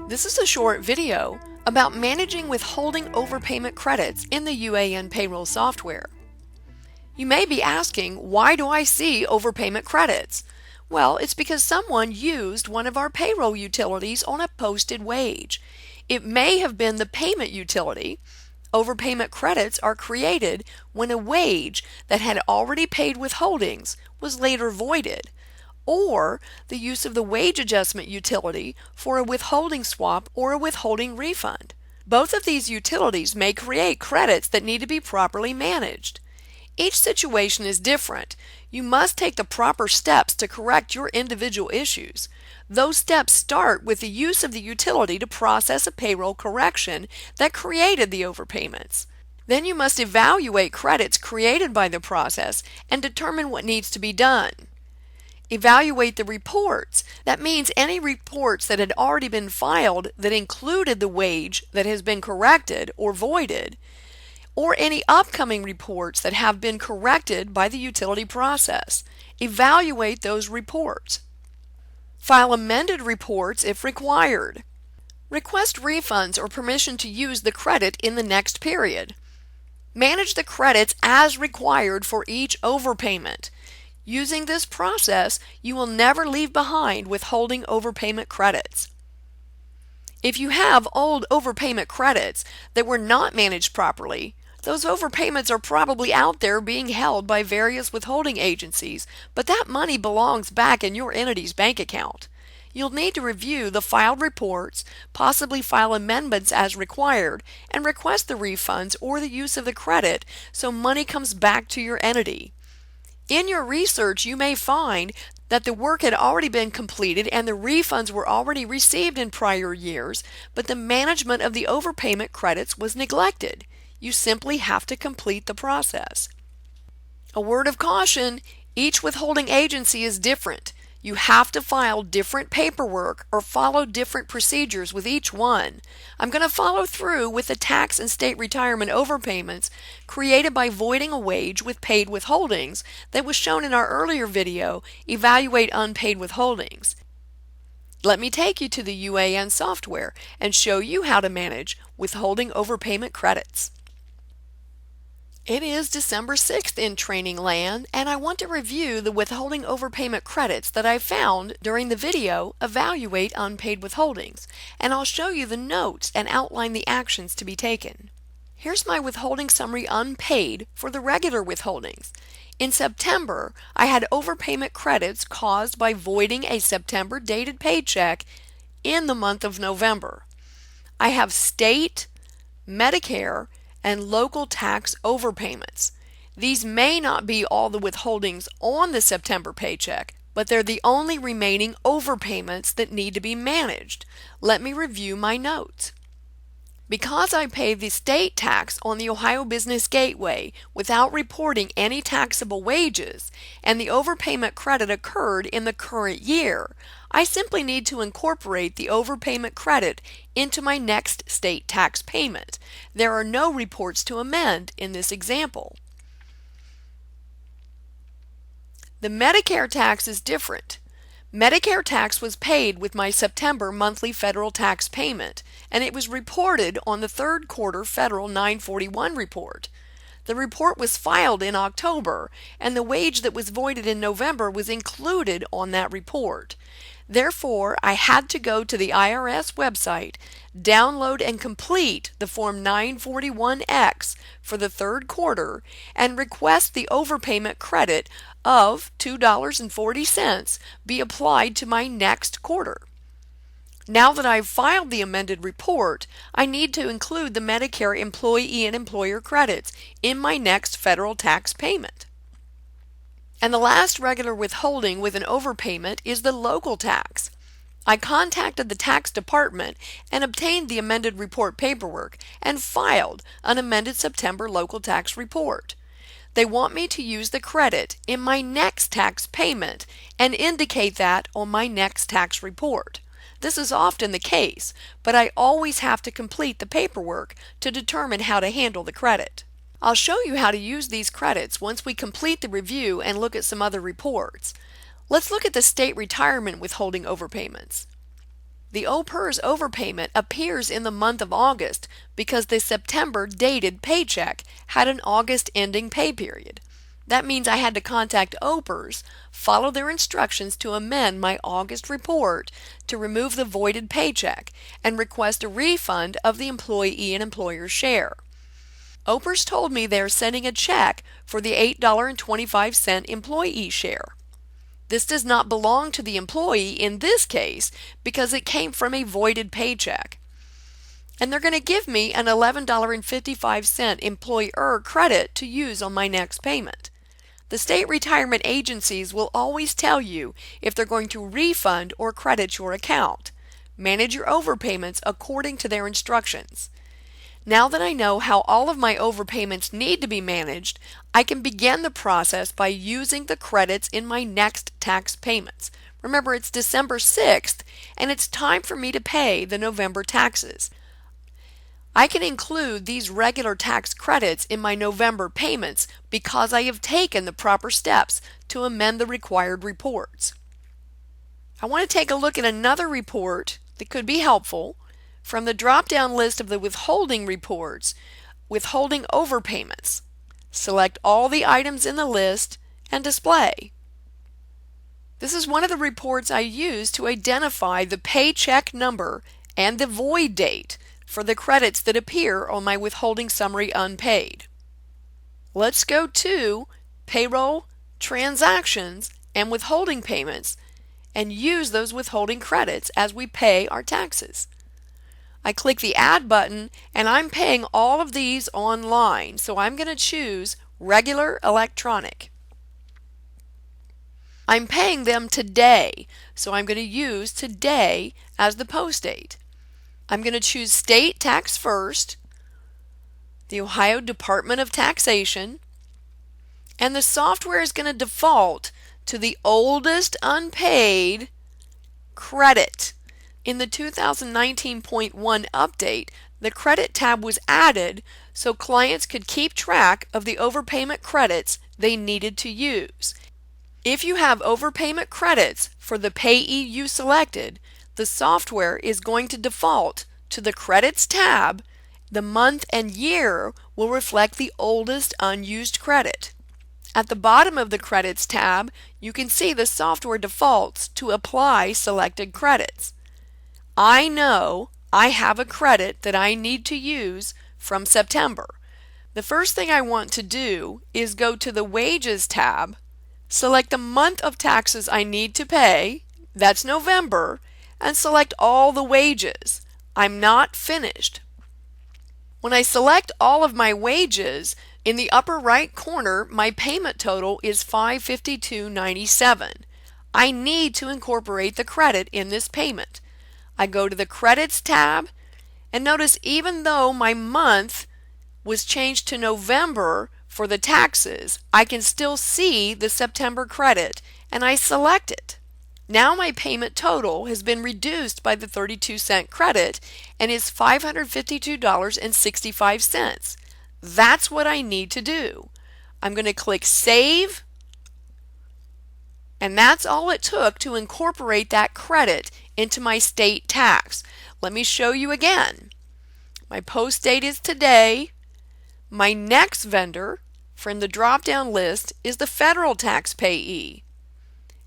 This is a short video about managing withholding overpayment credits in the UAN payroll software. You may be asking, why do I see overpayment credits? Well, it's because someone used one of our payroll utilities on a posted wage. It may have been the payment utility. Overpayment credits are created when a wage that had already paid withholdings was later voided, or the use of the wage adjustment utility for a withholding swap or a withholding refund. Both of these utilities may create credits that need to be properly managed. Each situation is different. You must take the proper steps to correct your individual issues. Those steps start with the use of the utility to process a payroll correction that created the overpayments. Then you must evaluate credits created by the process and determine what needs to be done. Evaluate the reports. That means any reports that had already been filed that included the wage that has been corrected or voided, or any upcoming reports that have been corrected by the utility process. Evaluate those reports. File amended reports if required. Request refunds or permission to use the credit in the next period. Manage the credits as required for each overpayment. Using this process, you will never leave behind withholding overpayment credits. If you have old overpayment credits that were not managed properly, those overpayments are probably out there being held by various withholding agencies, but that money belongs back in your entity's bank account. You'll need to review the filed reports, possibly file amendments as required, and request the refunds or the use of the credit so money comes back to your entity. In your research, you may find that the work had already been completed and the refunds were already received in prior years, but the management of the overpayment credits was neglected. You simply have to complete the process. A word of caution, each withholding agency is different. You have to file different paperwork or follow different procedures with each one. I'm going to follow through with the tax and state retirement overpayments created by voiding a wage with paid withholdings that was shown in our earlier video, Evaluate Unpaid Withholdings. Let me take you to the UAN software and show you how to manage withholding overpayment credits. It is December 6th in training land, and I want to review the withholding overpayment credits that I found during the video Evaluate Unpaid Withholdings, and I'll show you the notes and outline the actions to be taken. Here's my withholding summary unpaid for the regular withholdings. In September, I had overpayment credits caused by voiding a September dated paycheck in the month of November. I have state, Medicare, and local tax overpayments. These may not be all the withholdings on the September paycheck, but they're the only remaining overpayments that need to be managed. Let me review my notes. Because I paid the state tax on the Ohio Business Gateway without reporting any taxable wages, and the overpayment credit occurred in the current year, I simply need to incorporate the overpayment credit into my next state tax payment. There are no reports to amend in this example. The Medicare tax is different. Medicare tax was paid with my September monthly federal tax payment, and it was reported on the third quarter federal 941 report. The report was filed in October, and the wage that was voided in November was included on that report. Therefore, I had to go to the IRS website, download and complete the Form 941X for the third quarter, and request the overpayment credit of $2.40 be applied to my next quarter. Now that I've filed the amended report, I need to include the Medicare employee and employer credits in my next federal tax payment. And the last regular withholding with an overpayment is the local tax. I contacted the tax department and obtained the amended report paperwork and filed an amended September local tax report. They want me to use the credit in my next tax payment and indicate that on my next tax report. This is often the case, but I always have to complete the paperwork to determine how to handle the credit. I'll show you how to use these credits once we complete the review and look at some other reports. Let's look at the state retirement withholding overpayments. The OPERS overpayment appears in the month of August because the September dated paycheck had an August ending pay period. That means I had to contact OPERS, follow their instructions to amend my August report to remove the voided paycheck, and request a refund of the employee and employer's share. OPERS told me they're sending a check for the $8.25 employee share. This does not belong to the employee in this case because it came from a voided paycheck. And they're going to give me an $11.55 employer credit to use on my next payment. The state retirement agencies will always tell you if they're going to refund or credit your account. Manage your overpayments according to their instructions. Now that I know how all of my overpayments need to be managed, I can begin the process by using the credits in my next tax payments. Remember, it's December 6th, and it's time for me to pay the November taxes. I can include these regular tax credits in my November payments because I have taken the proper steps to amend the required reports. I want to take a look at another report that could be helpful. From the drop-down list of the withholding reports, Withholding Overpayments. Select all the items in the list and display. This is one of the reports I use to identify the paycheck number and the void date for the credits that appear on my withholding summary unpaid. Let's go to Payroll, Transactions, and Withholding Payments and use those withholding credits as we pay our taxes. I click the Add button and I'm paying all of these online, so I'm going to choose Regular Electronic. I'm paying them today, so I'm going to use today as the post date. I'm going to choose State Tax First, the Ohio Department of Taxation, and the software is going to default to the oldest unpaid credit. In the 2019.1 update, the credit tab was added so clients could keep track of the overpayment credits they needed to use. If you have overpayment credits for the payee you selected, the software is going to default to the Credits tab. The month and year will reflect the oldest unused credit. At the bottom of the Credits tab, you can see the software defaults to apply selected credits. I know I have a credit that I need to use from September. The first thing I want to do is go to the Wages tab, select the month of taxes I need to pay, that's November, and select all the wages. I'm not finished. When I select all of my wages, in the upper right corner, my payment total is $552.97. I need to incorporate the credit in this payment. I go to the Credits tab, and notice even though my month was changed to November for the taxes, I can still see the September credit, and I select it. Now my payment total has been reduced by the 32-cent credit and is $552.65. That's what I need to do. I'm going to click Save, and that's all it took to incorporate that credit into my state tax. Let me show you again. My post date is today. My next vendor from the drop-down list is the federal tax payee.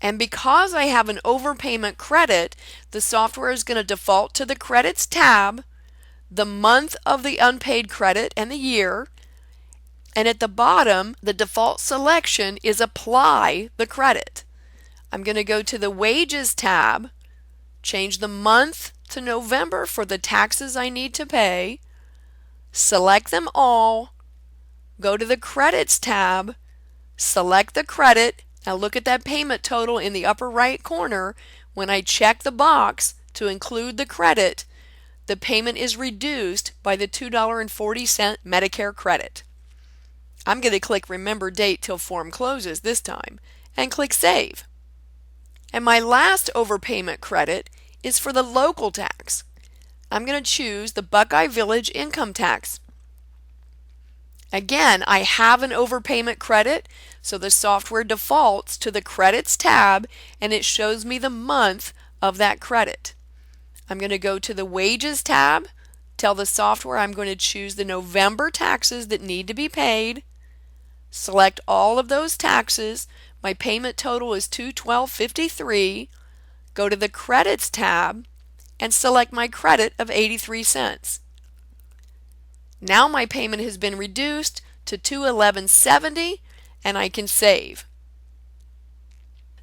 And because I have an overpayment credit, the software is going to default to the Credits tab, the month of the unpaid credit and the year, and at the bottom, the default selection is Apply the Credit. I'm going to go to the Wages tab, change the month to November for the taxes I need to pay, select them all, go to the Credits tab, select the credit. Now look at that payment total in the upper right corner. When I check the box to include the credit, the payment is reduced by the $2.40 Medicare credit. I'm going to click Remember Date till form closes this time and click Save. And my last overpayment credit is for the local tax. I'm going to choose the Buckeye Village income tax. Again, I have an overpayment credit, so the software defaults to the Credits tab and it shows me the month of that credit. I'm going to go to the Wages tab, tell the software I'm going to choose the November taxes that need to be paid, select all of those taxes. My payment total is $212.53. Go to the Credits tab and select my credit of 83 cents. Now my payment has been reduced to $211.70 and I can save.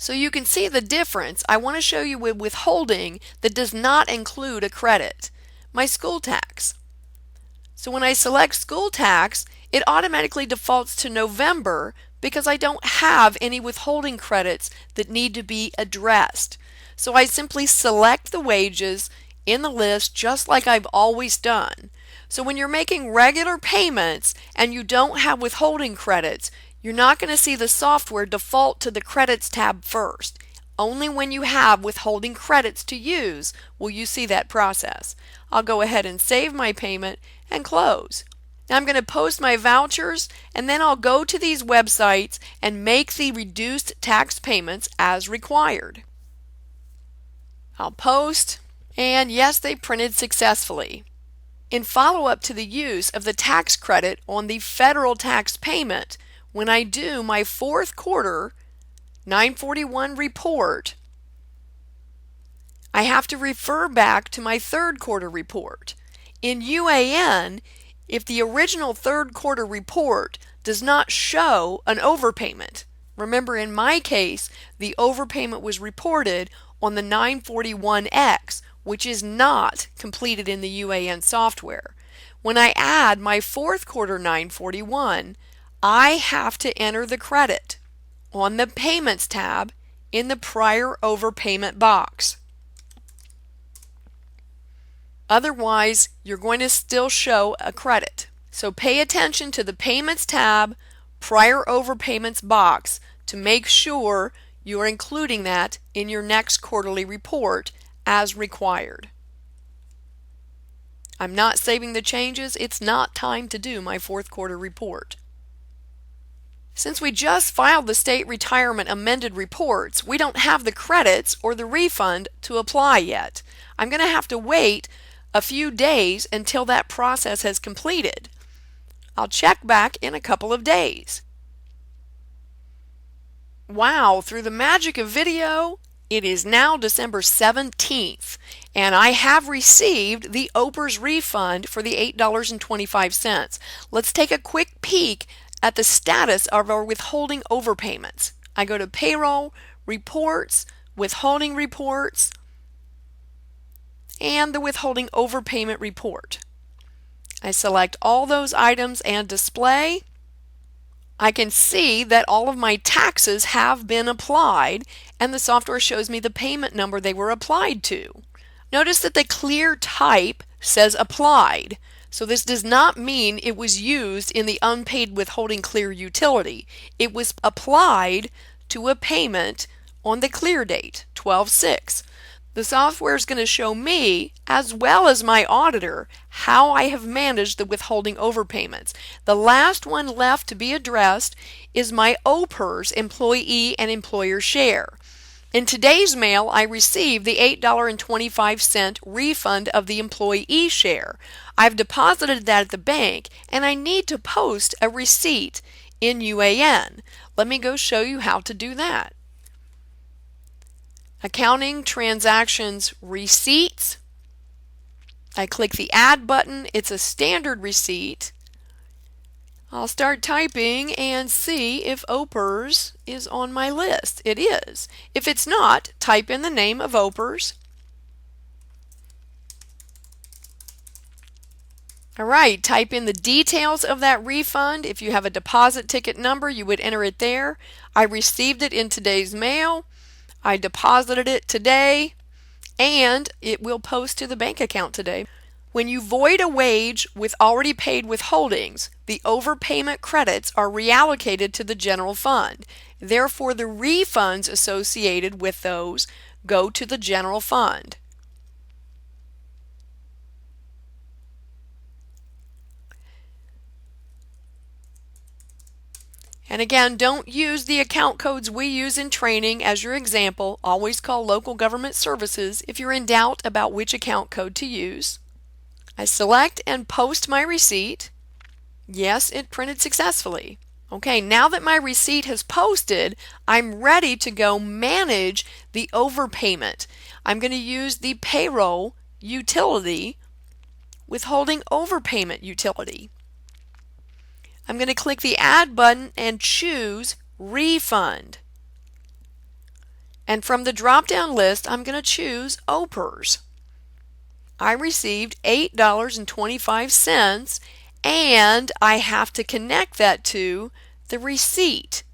So you can see the difference. I want to show you with withholding that does not include a credit. My school tax. So when I select school tax, it automatically defaults to November because I don't have any withholding credits that need to be addressed. So I simply select the wages in the list just like I've always done. So when you're making regular payments and you don't have withholding credits, you're not going to see the software default to the Credits tab first. Only when you have withholding credits to use will you see that process. I'll go ahead and save my payment and close. Now I'm going to post my vouchers and then I'll go to these websites and make the reduced tax payments as required. I'll post, and yes, they printed successfully. In follow-up to the use of the tax credit on the federal tax payment, when I do my fourth quarter 941 report, I have to refer back to my third quarter report. In UAN, if the original third quarter report does not show an overpayment, remember in my case, the overpayment was reported on the 941X, which is not completed in the UAN software. When I add my fourth quarter 941, I have to enter the credit on the Payments tab in the Prior Overpayment box. Otherwise, you're going to still show a credit. So pay attention to the Payments tab, Prior Overpayments box to make sure you're including that in your next quarterly report as required. I'm not saving the changes. It's not time to do my fourth quarter report. Since we just filed the state retirement amended reports, we don't have the credits or the refund to apply yet. I'm going to have to wait a few days until that process has completed. I'll check back in a couple of days. Wow, through the magic of video, it is now December 17th, and I have received the OPERS refund for the $8.25. Let's take a quick peek at the status of our withholding overpayments. I go to Payroll, Reports, Withholding Reports, and the Withholding Overpayment Report. I select all those items and display. I can see that all of my taxes have been applied and the software shows me the payment number they were applied to. Notice that the clear type says applied. So this does not mean it was used in the unpaid withholding clear utility. It was applied to a payment on the clear date, 12/6. The software is going to show me, as well as my auditor, how I have managed the withholding overpayments. The last one left to be addressed is my OPERS employee and employer share. In today's mail, I received the $8.25 refund of the employee share. I've deposited that at the bank and I need to post a receipt in UAN. Let me go show you how to do that. Accounting Transactions Receipts. I click the Add button. It's a standard receipt. I'll start typing and see if OPERS is on my list. It is. If it's not, type in the name of OPERS. Alright, type in the details of that refund. If you have a deposit ticket number, you would enter it there. I received it in today's mail. I deposited it today, and it will post to the bank account today. When you void a wage with already paid withholdings, the overpayment credits are reallocated to the general fund. Therefore, the refunds associated with those go to the general fund. And again, don't use the account codes we use in training as your example. Always call local government services if you're in doubt about which account code to use. I select and post my receipt. Yes, it printed successfully. Okay, now that my receipt has posted, I'm ready to go manage the overpayment. I'm going to use the payroll utility, withholding overpayment utility. I'm going to click the Add button and choose Refund. And from the drop-down list, I'm going to choose OPERS. I received $8.25, and I have to connect that to the receipt,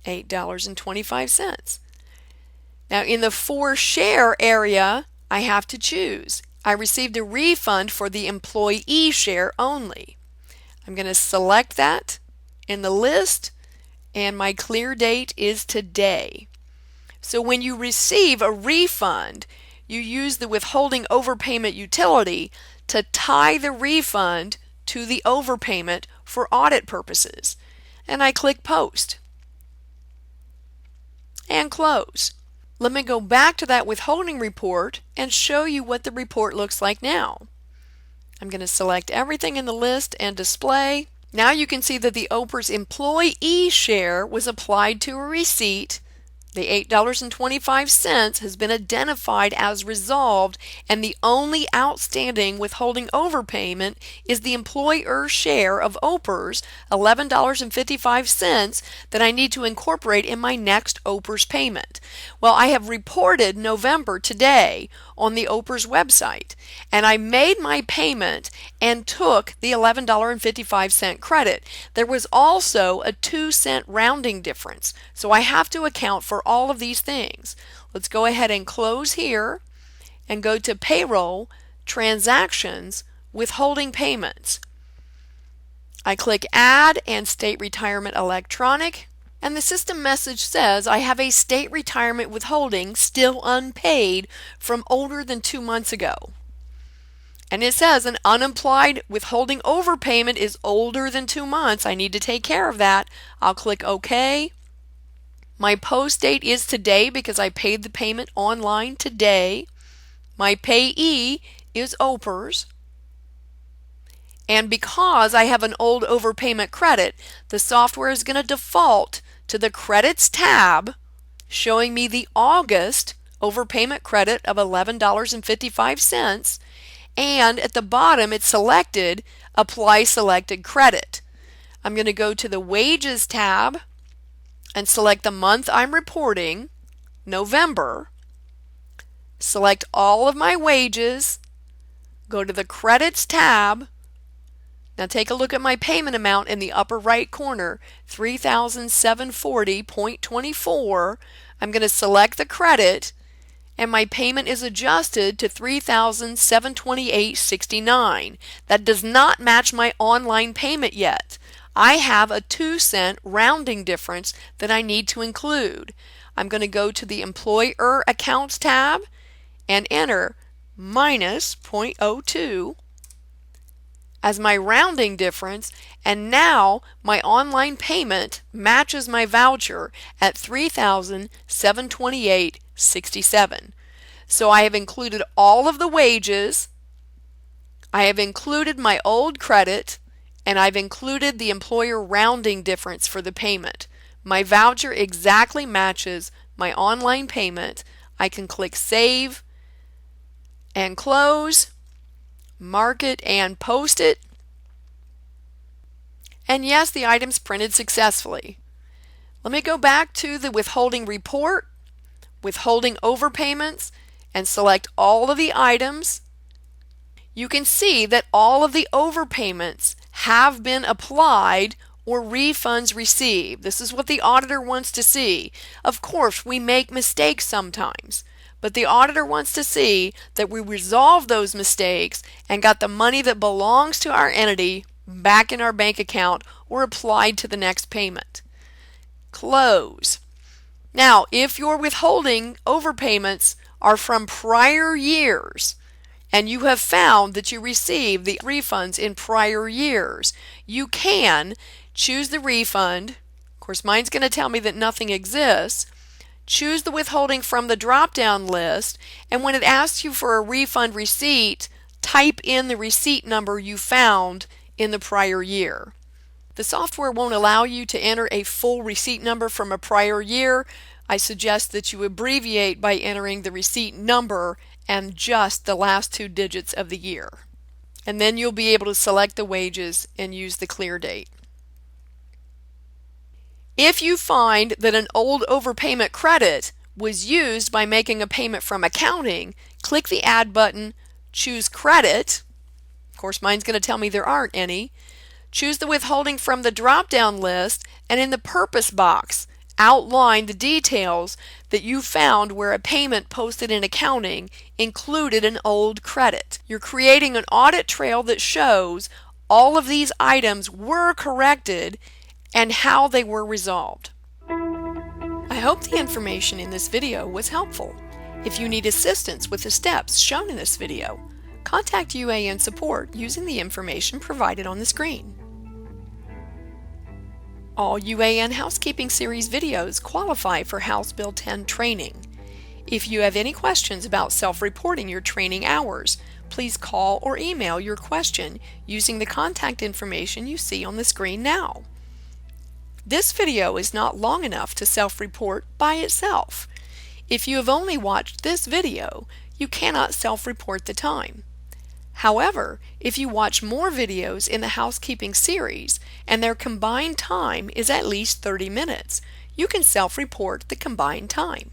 $8.25. Now in the For Share area, I have to choose. I received a refund for the employee share only. I'm going to select that in the list, and my clear date is today. So when you receive a refund, you use the withholding overpayment utility to tie the refund to the overpayment for audit purposes. And I click Post and Close. Let me go back to that withholding report and show you what the report looks like now. I'm going to select everything in the list and display. Now you can see that the OPERS employee share was applied to a receipt. The $8.25 has been identified as resolved, and the only outstanding withholding overpayment is the employer share of OPERS, $11.55, that I need to incorporate in my next OPERS payment. Well, I have reported November today on the OPERS website, and I made my payment and took the $11.55 credit. There was also a 2-cent rounding difference, so I have to account for all of these things. Let's go ahead and close here and go to Payroll, Transactions, Withholding Payments. I click Add and State Retirement Electronic, and the system message says I have a state retirement withholding still unpaid from older than 2 months ago. And it says an unapplied withholding overpayment is older than 2 months. I need to take care of that. I'll click OK. My post date is today because I paid the payment online today. My payee is OPERS. And because I have an old overpayment credit, the software is going to default to the Credits tab, showing me the August overpayment credit of $11.55. And at the bottom it's selected Apply Selected Credit. I'm going to go to the Wages tab and select the month I'm reporting, November. Select all of my wages, go to the Credits tab. Now take a look at my payment amount in the upper right corner, $3,740.24. I'm going to select the credit, and my payment is adjusted to $3,728.69. That does not match my online payment yet. I have a 2-cent rounding difference that I need to include. I'm going to go to the Employer Accounts tab and enter minus 0.02 as my rounding difference, and now my online payment matches my voucher at $3,728.67. So I have included all of the wages, I have included my old credit, and I've included the employer rounding difference for the payment. My voucher exactly matches my online payment. I can click Save and Close, mark it and post it. And yes, the item's printed successfully. Let me go back to the withholding report, withholding overpayments, and select all of the items. You can see that all of the overpayments have been applied or refunds received. This is what the auditor wants to see. Of course, we make mistakes sometimes, but the auditor wants to see that we resolve those mistakes and got the money that belongs to our entity back in our bank account or applied to the next payment. Close. Now, if your withholding overpayments are from prior years and you have found that you received the refunds in prior years, you can choose the refund. Of course, mine's going to tell me that nothing exists. Choose the withholding from the drop-down list, and when it asks you for a refund receipt, type in the receipt number you found in the prior year. The software won't allow you to enter a full receipt number from a prior year. I suggest that you abbreviate by entering the receipt number and just the last 2 digits of the year. And then you'll be able to select the wages and use the clear date. If you find that an old overpayment credit was used by making a payment from accounting, click the Add button, choose Credit. Of course, mine's going to tell me there aren't any. Choose the withholding from the drop-down list, and in the purpose box, outline the details that you found where a payment posted in accounting included an old credit. You're creating an audit trail that shows all of these items were corrected and how they were resolved. I hope the information in this video was helpful. If you need assistance with the steps shown in this video, contact UAN support using the information provided on the screen. All UAN Housekeeping Series videos qualify for House Bill 10 training. If you have any questions about self-reporting your training hours, please call or email your question using the contact information you see on the screen now. This video is not long enough to self-report by itself. If you have only watched this video, you cannot self-report the time. However, if you watch more videos in the housekeeping series and their combined time is at least 30 minutes, you can self-report the combined time.